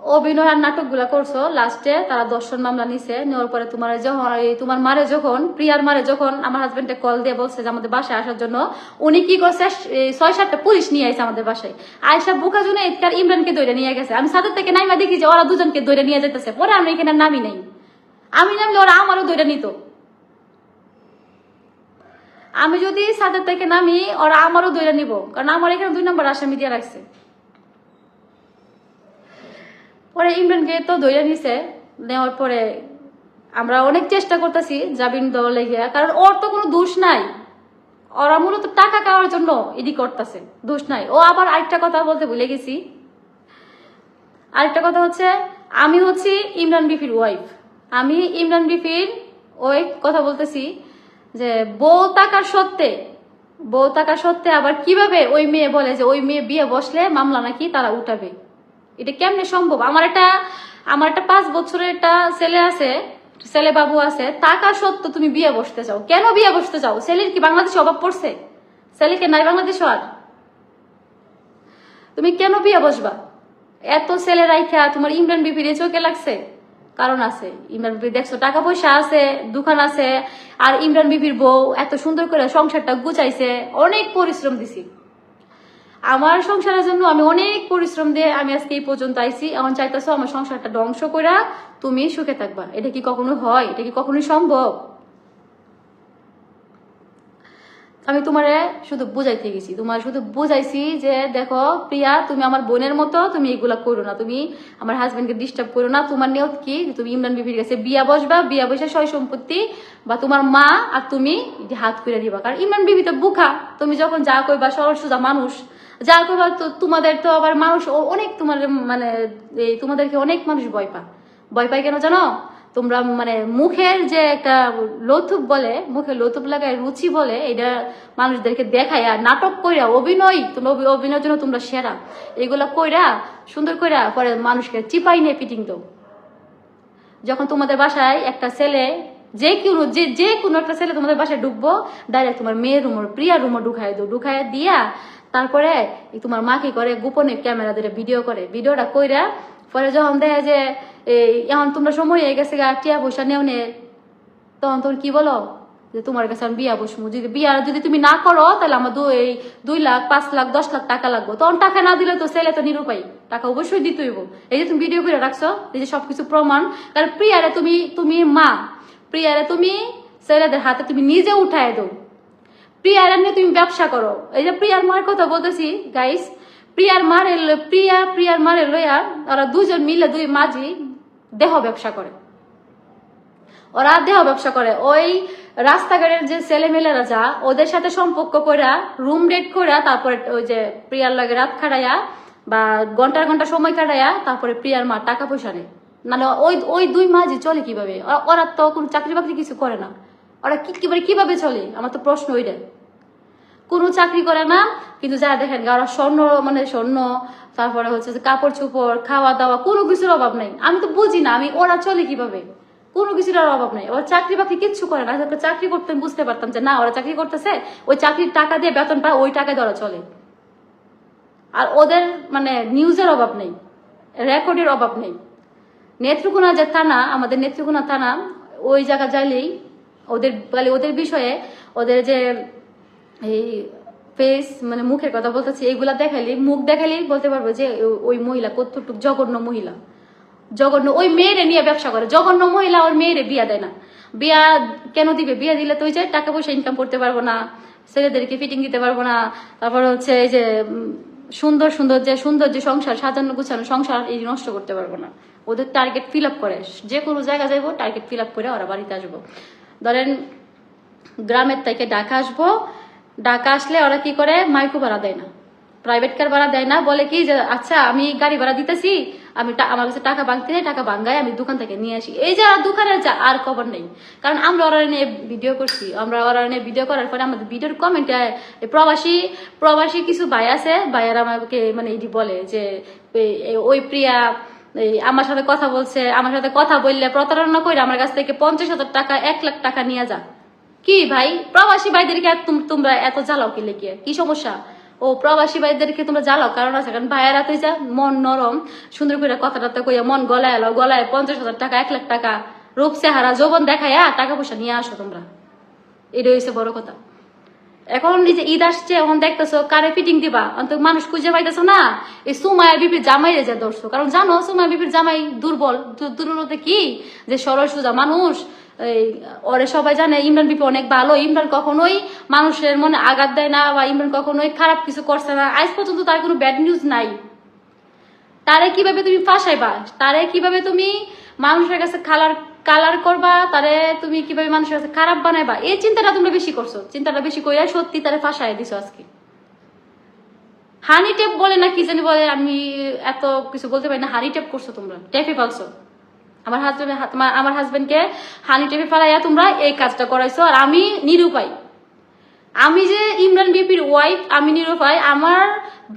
অভিনয় আর নাটক গুলা করছো, লাস্টে তারা দর্শন মামলা নিছে, নেওয়ার পরে তোমার মারে যখন প্রিয়ার মারে যখন আমার হাজবেন্ডে কল দিয়ে বলছে যে আমাদের বাসায় আসার জন্য, উনি কি করছে 6-7টা পুলিশ নিয়ে আইছে আমাদের বাসায়। আয়সা বুকা জুনে এদিকার ইমরানকে দৌড়ে নিয়ে গেছে। আমি ছাদের থেকে নাইমা দেখি যে ওরা দুজনকে দৌড়ে নিয়ে যেতেছে। পরে আমি এখানে নামি নাই, আমি নামলে ওরা আমারও দৌড়ে নিত। আমি যদি ছাদের থেকে নামি ওরা আমারও দৌড়ে নিব, কারণ আমার এখানে 2 নম্বর আসামি দিয়ে রাখছে। পরে ইমরানকে তো ধরে নিছে, নেওয়ার পরে আমরা অনেক চেষ্টা করতেছি জামিন দেওয়ার লেগে, কারণ ওর তো কোনো দোষ নাই, ওরা মূলত টাকা খাওয়ার জন্য এডি করতেছে, দোষ নাই। ও আবার আরেকটা কথা বলতে ভুলে গেছি, আরেকটা কথা হচ্ছে আমি হচ্ছি ইমরান বিফির ওয়াইফ, আমি ইমরান বিফির ওই কথা বলতেছি যে বউ থাকার সত্ত্বে আবার কিভাবে ওই মেয়ে বলে যে ওই মেয়ে বিয়ে বসলে মামলা নাকি তারা উঠাবে। এটা কেমনে সম্ভব? আমার একটা 5 বছরের একটা ছেলে আছে, ছেলে বাবু আছে, টাকা সত্ত্বেও তুমি বিয়ে বসতে চাও। কেন বিয়ে বসতে চাও? ছেলের কি বাংলাদেশে অভাব পড়ছে? ছেলেকে নাই বাংলাদেশ আর তুমি কেন বিয়ে বসবা? এত ছেলে রাইখা তোমার ইমরান বিপির চোখে লাগছে, কারণ আছে। ইমরান বিপি দেখছো টাকা পয়সা আছে, দোকান আছে, আর ইমরান বিপির বউ এত সুন্দর করে সংসারটা গুছাইছে, অনেক পরিশ্রম দিছি আমার সংসারের জন্য, আমি অনেক পরিশ্রম দিয়ে আমি আজকে এই পর্যন্ত আইছি। এখন চাইতেছো আমার সংসারটা ধ্বংস করে তুমি সুখে থাকবা। এটা কি কখনো হয়? এটা কি কখনোই সম্ভব? আমি তোমারে শুধু বুঝাইতে গেছি, তোমার শুধু বুঝাইছি যে দেখো প্রিয়া, তুমি আমার বোনের মতো, তুমি এগুলা করো না, তুমি আমার হাজবেন্ডকে ডিস্টার্ব করো না। তোমার নিয়ত কি? তুমি ইমরান বিবির কাছে বিয়া বসবা, বিয়া বসে সয় সম্পত্তি বা তোমার মা আর তুমি হাত করে দিবা। কারণ ইমরান বিবি তো বুখা, তুমি যখন যা কইবা সরল সোজা মানুষ, যা কইবা তো তোমাদের তো আবার মানুষ অনেক, তোমার মানে তোমাদেরকে অনেক মানুষ ভয় পায় কেন জানো? তোমরা মানে মুখের যে একটা লৌতুপ বলে, মুখে লৌতুপ লাগায় রুচি বলে, এটা মানুষদেরকে দেখায় আর নাটক কইরা অভিনয়, তোমরা অভিনয়ের জন্য তোমরা সেরা, এগুলা কইরা সুন্দর কইরা পরে মানুষকে চিপাই নিয়ে পিটিং দাও। যখন তোমাদের বাসায় একটা ছেলে, যে কোনো একটা ছেলে তোমাদের বাসায় ঢুকবো, ডাইরেক্ট তোমার মেয়ের রুমর, প্রিয়ার রুমর ঢুকাই দিয়া তারপরে তোমার মা কি করে গোপনে ক্যামেরা দিয়ে ভিডিও করে, ভিডিওটা কইরা পরে যখন দেখে যে এখন তোমরা সময় হয়ে গেছে টিয়া পয়সা নেও নে, তখন তোর কি বলো যে তোমার কাছে আমি বিয়া বসবো, যদি তুমি না করো তাহলে আমার 2 লাখ 5 লাখ 10 লাখ টাকা লাগবে। তখন টাকা না দিলে তো ছেলে তো নিরুপায়, টাকা অবশ্যই দিতে হইব। এই যে তুমি ভিডিও করে রাখছো, এই যে সবকিছু প্রমাণ, কারণ প্রিয়ারে তুমি মা, প্রিয়ারে তুমি ছেলেদের হাতে তুমি নিজে উঠায় দাও, প্রিয়ার নিয়ে তুমি ব্যবসা করো। এই যে প্রিয়ার মার কথা বলতেছি গাইস, প্রিয়ার মারে লইয়া ওরা দুজন মিলে, 2 মাঝি দেহ ব্যবসা করে, ওরা দেহ ব্যবসা করে। ওই রাস্তাঘাটের যে ছেলেমেলেরা যা ওদের সাথে সম্পর্ক কইরা রুম রেট কইরা তারপরে ওই যে প্রিয়ার লাগে রাত খাটাইয়া বা ঘন্টা সময় কাটাইয়া তারপরে প্রিয়ার মা টাকা পয়সা নেয়। নাহলে ওই 2 মাঝি চলে কিভাবে? ওরা তো কোনো চাকরি বাকরি কিছু করে না, ওরা কিভাবে চলে? আমার তো প্রশ্ন ওইটা। কোনো চাকরি করে না, কিন্তু যারা দেখেন ওরা স্বর্ণ, তারপরে হচ্ছে যে কাপড় চোপড়, খাওয়া দাওয়া, কোনো কিছুর অভাব নাই। আমি তো বুঝি না ওরা চলে কিভাবে, কোনো কিছুর অভাব নাই। ওরা চাকরি বাকরি কিচ্ছু করে না। চাকরি করতে বুঝতে পারতাম যে না ওরা চাকরি করতেছে, ওই চাকরির টাকা দিয়ে বেতন পায়, ওই টাকায় ওরা চলে। আর ওদের মানে নিউজের অভাব নেই, রেকর্ডের অভাব নেই। নেত্রকোনা যে থানা, আমাদের নেত্রকোনা থানা, ওই জায়গা যাইলেই ওদের বিষয়ে ওদের যে এই ফেস মানে মুখের কথা বলতেছি, এইগুলা মুখ দেখালেই বলতে পারবো যে ওই মহিলা কতটুকু জঘন্য মহিলা, জঘন্য। ওই মেয়েরে নিয়ে ব্যবসা করে, জঘন্য মহিলা। ওর মেয়েরে বিয়া দেয় না। বিয়া কেন দিবে? বিয়া দিলে তো ওই যে টাকা পয়সা ইনকাম করতে পারবো না, ছেলেদেরকে ফিটিং দিতে পারবো না, তারপরে হচ্ছে এই যে সুন্দর যে সংসার, সাজানো গুছানো সংসার, এই নষ্ট করতে পারবো না। ওদের টার্গেট ফিল আপ করে, যে কোনো জায়গা যাইবো টার্গেট ফিল আপ করে ওরা বাড়িতে আসবো। ধরেন গ্রামের থেকে ঢাকা আসবো, ঢাকা আসলে ওরা কি করে? মাইক্রো ভাড়া দেয় না, প্রাইভেট কার ভাড়া দেয় না, বলে কি যে আচ্ছা আমি গাড়ি ভাড়া দিতেছি, আমার কাছে টাকা ভাঙতে নেই, টাকা ভাঙ্গায় আমি দোকান থেকে নিয়ে আসি। এই যে দোকানের আর খবর নেই, কারণ আমরা ওরা নিয়ে ভিডিও করছি। আমরা ওরা নিয়ে ভিডিও করার পরে আমাদের ভিডিওর কমেন্টে প্রবাসী কিছু ভাই আছে, ভাইয়ারা আমাকে মানে এটি বলে যে ওই প্রিয়া আমার সাথে কথা বলছে, আমার সাথে কথা বললে প্রতারণা করে আমার কাছ থেকে 50,000 টাকা 1 লাখ টাকা নিয়ে যা। কি ভাই, প্রবাসী ভাইদেরকে তোমরা এত জ্বালাও কি লেগে? কি সমস্যা? ও প্রবাসী ভাইদেরকে তোমরা জ্বালাও, কারণ আছে, কারণ ভাইয়েরা তুই যা মন নরম, সুন্দর করে কথা টথা কইয়া মন গলায় এলো, গলায় 50,000 টাকা 1 লাখ টাকা রূপ চেহারা যৌবন দেখাইয়া টাকা পয়সা নিয়ে আসো তোমরা। এটা হচ্ছে বড় কথা। এখন নিজে ঈদ আসছে, এখন দেখতেছো কারে ফিটিং দিবা, অন্তত মানুষ খুঁজে পাইতেছো না, এই সুমায়া বিপির জামাই যে ধরছো। কারণ জানো সুমায়া বিপির জামাই দুর্বল। দুর্বলতে কি, যে সরল সোজা মানুষ, এই ওরে সবাই জানে ইমরান বিপি অনেক ভালো, ইমরান কখনোই মানুষের মনে আঘাত দেয় না, বা ইমরান কখনোই খারাপ কিছু করছে না, আজ পর্যন্ত তার কোনো ব্যাড নিউজ নাই। তারে কিভাবে তুমি ফাঁসাইবা, তারে কিভাবে তুমি মানুষের কাছে কালার করবা, তারে তুমি কিভাবে মানুষের কাছে খারাপ বানাইবা, এই চিন্তাটা তোমরা বেশি করছো। চিন্তাটা বেশি কইয়া সত্যি তারে ফাঁসাই দিছো আজকে। হানি টেপ বলে না কি জানি বলে, আমি এত কিছু বলতে পারি না। হানি টেপ করছো তোমরা, টেপে ফেলছো আমার হাজবেন্ডকে হানি টেপে ফেলাইয়া তোমরা এই কাজটা করাইছো। আর আমি নিরুপায়, আমি যে ইমরান বিপির ওয়াইফ, আমি নিরুপায়। আমার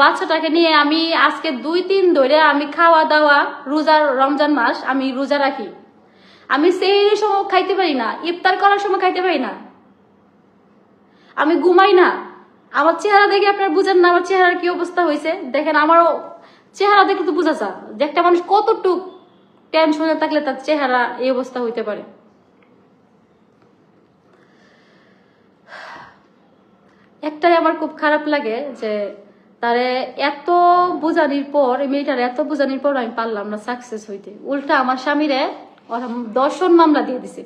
বাচ্চাটাকে নিয়ে আমি আজকে 2-3 ধরে আমি খাওয়া দাওয়া, রোজার রমজান মাস আমি রোজা রাখি, আমি সেহরির সময় খাইতে পারি না, ইফতার করার সময় খাইতে পারি না, আমি ঘুমাই না। আমার চেহারা দেখে আপনারা বুঝেন না আমার চেহারার কি অবস্থা হয়েছে। দেখেন আমারও চেহারা দেখে তো বোঝা যায় যে একটা মানুষ কতটুক টেনশনে থাকলে তার চেহারা এই অবস্থা হইতে পারে। একটাই আমার খুব খারাপ লাগে যে তারে এত বোঝানির পর, মেয়েটার এত বোঝানির পর আমি পারলাম না সাকসেস হইতে। উল্টা আমার স্বামীরে দর্শন মামলা দিয়ে দিছে।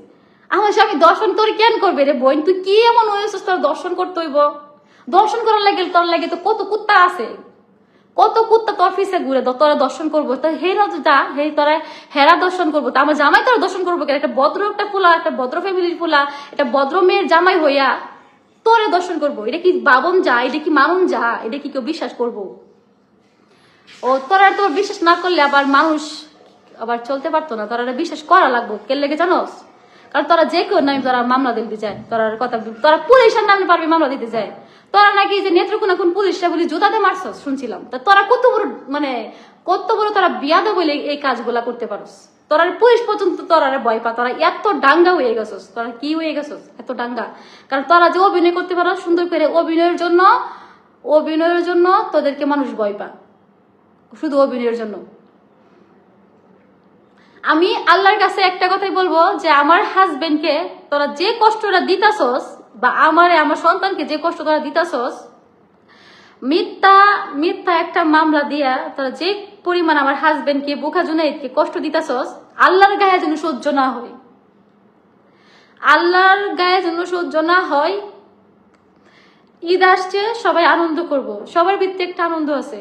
আমার স্বামী দর্শন তোর কেন করবে রে বোন, তুই কি এমন হয়েছিস তোর দর্শন করতে হইব? দর্শন করার লাগে তোর লাগে তো কত কুত্তা আছে, কত কুত্তা তোর ফিসে ঘুরে তোরা দর্শন করবো। তা হেরা যা হে তোরা হেরা দর্শন করবো, তা আমার জামাই তোরা দর্শন করবো কেন? একটা ভদ্র একটা ফুলা, একটা ভদ্র ফ্যামিলির ফুলা, একটা ভদ্র মেয়ের জামাই হইয়া তোরে দর্শন করবো? এটা কি বাবন যা, এটা কি মামুন যা, এটা কি কেউ বিশ্বাস করবো? ও তোরা তোর বিশ্বাস না করলে আবার মানুষ আবার চলতে পারতো না। তোরা বিশ্বাস করা লাগবো কে লেগে জানোস? কারণ তোরা যে কেউ নামে তোরা মামলা দিতে যায়, তোরা কথা তোরা পুলিশের নামে পারবি মামলা দিতে যায়। তোরা নাকি যে নেত্রকোনা কোন পুলিশটা বলি জুতাতে মারছস শুনছিলাম। তা তোরা কত বড় মানে কত বড় তোরা বিয়াদে বলে এই কাজগুলা করতে পারস? তোরা পুলিশ পর্যন্ত তোরা ভয় পা, তোরা এত ডাঙ্গা হয়ে গেছস। তোরা কি হয়ে গেছস এত ডাঙ্গা? কারণ তোরা যে অভিনয় করতে পারো সুন্দর করে, অভিনয়ের জন্য তোদেরকে মানুষ ভয় পা, শুধু অভিনয়ের জন্য। আমি আল্লাহর কাছে একটা কথাই বলবো যে আমার হাজবেন্ডকে তোরা যে কষ্টটা দিতাছস, বা আমার সন্তানকে যে কষ্ট তোরা দিতাছস, মিথ্যা একটা মামলা দিয়া তোরা যে পরিমাণ আমার হাজবেন্ডকে বুকা জুনাইদকে কষ্ট দিতাছস, আল্লাহর গায়ে যেন সহ্য না হয়, আল্লাহর গায়ে যেন সহ্য না হয়। ঈদ আসছে, সবাই আনন্দ করব, সবার ভিত্তি একটা আনন্দ আছে,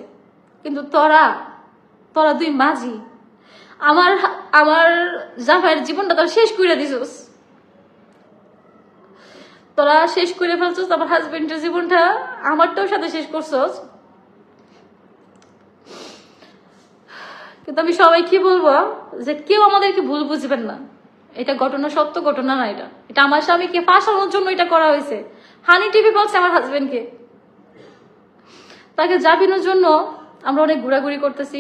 কিন্তু তোরা দুই মাঝি আমার জামাইয়ের জীবনটা তোরা শেষ করে দিছস। তোরা শেষ করে ফেলছস আমার হাজবেন্ডের জীবনটা, আমারটাও সাথে শেষ করছস। কিন্তু আমি সবাই কি বলবো, যে কেউ আমাদেরকে ভুল বুঝবেন না, এটা ঘটনা সত্য ঘটনা না, এটা আমার স্বামীকে ফাঁসানোর জন্য এটা করা হয়েছে। হানি টিভি বলছে আমার হাজবেন্ডকে, তাকে জামিনের জন্য আমরা অনেক ঘোরাঘুরি করতেছি,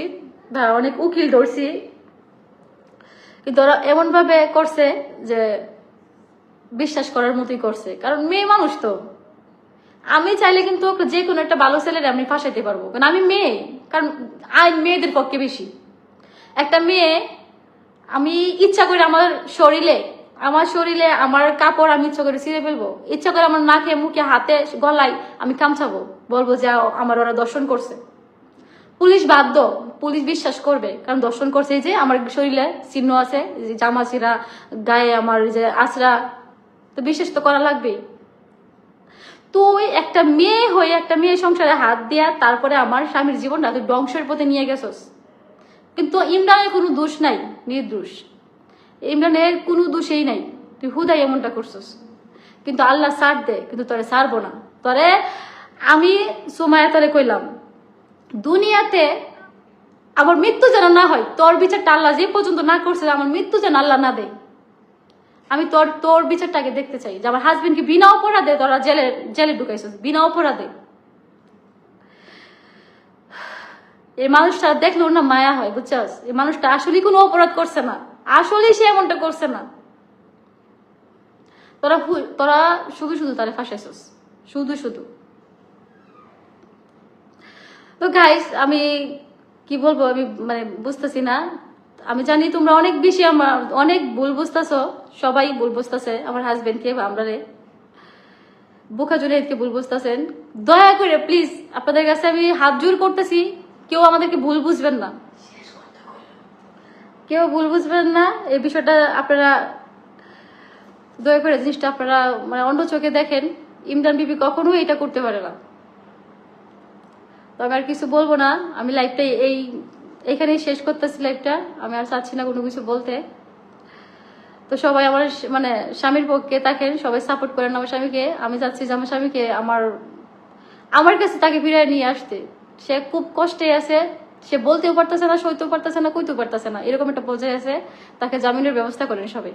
অনেক উকিল ধরছি, কিন্তু ওরা এমন ভাবে করছে যে বিশ্বাস করার মতোই করছে। কারণ মেয়ে মানুষ তো, আমি চাইলে কিন্তু যে কোনো একটা ভালো ছেলেরে আমি ফাঁসাইতে পারবো, কারণ আমি মেয়ে। কারণ আইন মেয়েদের পক্ষে বেশি। একটা মেয়ে, আমি ইচ্ছা করে আমার শরীরে আমার কাপড় আমি ইচ্ছা করে ছিঁড়ে ফেলবো, ইচ্ছা করে আমার নাকে মুখে হাতে গলায় আমি কামছাবো, বলবো যে আমার ওরা দর্শন করছে। পুলিশ বাধ্য, পুলিশ বিশ্বাস করবে, কারণ দর্শন করছে। এই যে আমার শরীরে চিহ্ন আছে, জামা চিরা, গায়ে আমার যে আঁচড়া, তো বিশ্বাস তো করা লাগবে। তুই একটা মেয়ে হয়ে একটা মেয়ে সংসারে হাত দিয়া তারপরে আমার স্বামীর জীবনটা তুই ধ্বংসের পথে নিয়ে গেছস। কিন্তু ইমরানের কোনো দোষ নাই, নির্দোষ, ইমরানের কোনো দোষেই নাই, তুই হুদাই এমনটা করছস। কিন্তু আল্লাহ ছাড় দে, কিন্তু তোরে ছাড়বো না। তোরে আমি সুমায়া তোরে কইলাম, দুনিয়াতে আমার মৃত্যু যেন না হয়, তোর বিচারটা আল্লাহ যে পর্যন্ত না করছে, আমার মৃত্যু যেন আল্লাহ না দেয়। আমি তোর বিচারটাকে দেখতে চাই, যে আমার হাজবেন্ডকে বিনা অপরাধে তোরা জেলে ঢুকাইছিস, বিনা অপরাধে। এই মানুষটা দেখলে ওর না মায়া হয়, বুঝছস? এই মানুষটা আসলে কোনো অপরাধ করছে না, আসলে সে এমনটা করছে না। তোরা শুধু তারে ফাঁসাইছিস, শুধু তো গাইস আমি কি বলবো, আমি মানে বুঝতেছি না। আমি জানি তোমরা অনেক বেশি আমার অনেক ভুল বুঝতেছো, সবাই ভুল বুঝতেছে, আমার হাজবেন্ডকে বা আমরা বোকা জুনাইদকে ভুল বুঝতেছেন। দয়া করে প্লিজ আপনাদের কাছে আমি হাত জোর করতেছি, কেউ আমাদেরকে ভুল বুঝবেন না, কেউ ভুল বুঝবেন না। এই বিষয়টা আপনারা দয়া করে জিনিসটা আপনারা মানে অন্য চোখে দেখেন। ইমরান বিবি কখনোই এটা করতে পারে না। তো আমি আর কিছু বলবো না, আমি লাইভটা এইখানেই শেষ করতেছি লাইভটা, আমি আর চাচ্ছি না কোনো কিছু বলতে। তো সবাই আমার মানে স্বামীর পক্ষে থাকেন, সবাই সাপোর্ট করেন আমার স্বামীকে। আমি চাচ্ছি যে আমার স্বামীকে আমার কাছে তাকে ফিরিয়ে নিয়ে আসতে। সে খুব কষ্টে আছে, সে বলতেও পারতেছে না, সইতেও পারতেছে না, কইতেও পারতেছে না, এরকম একটা পর্যায়ে আছে। তাকে জামিনের ব্যবস্থা করেন সবাই।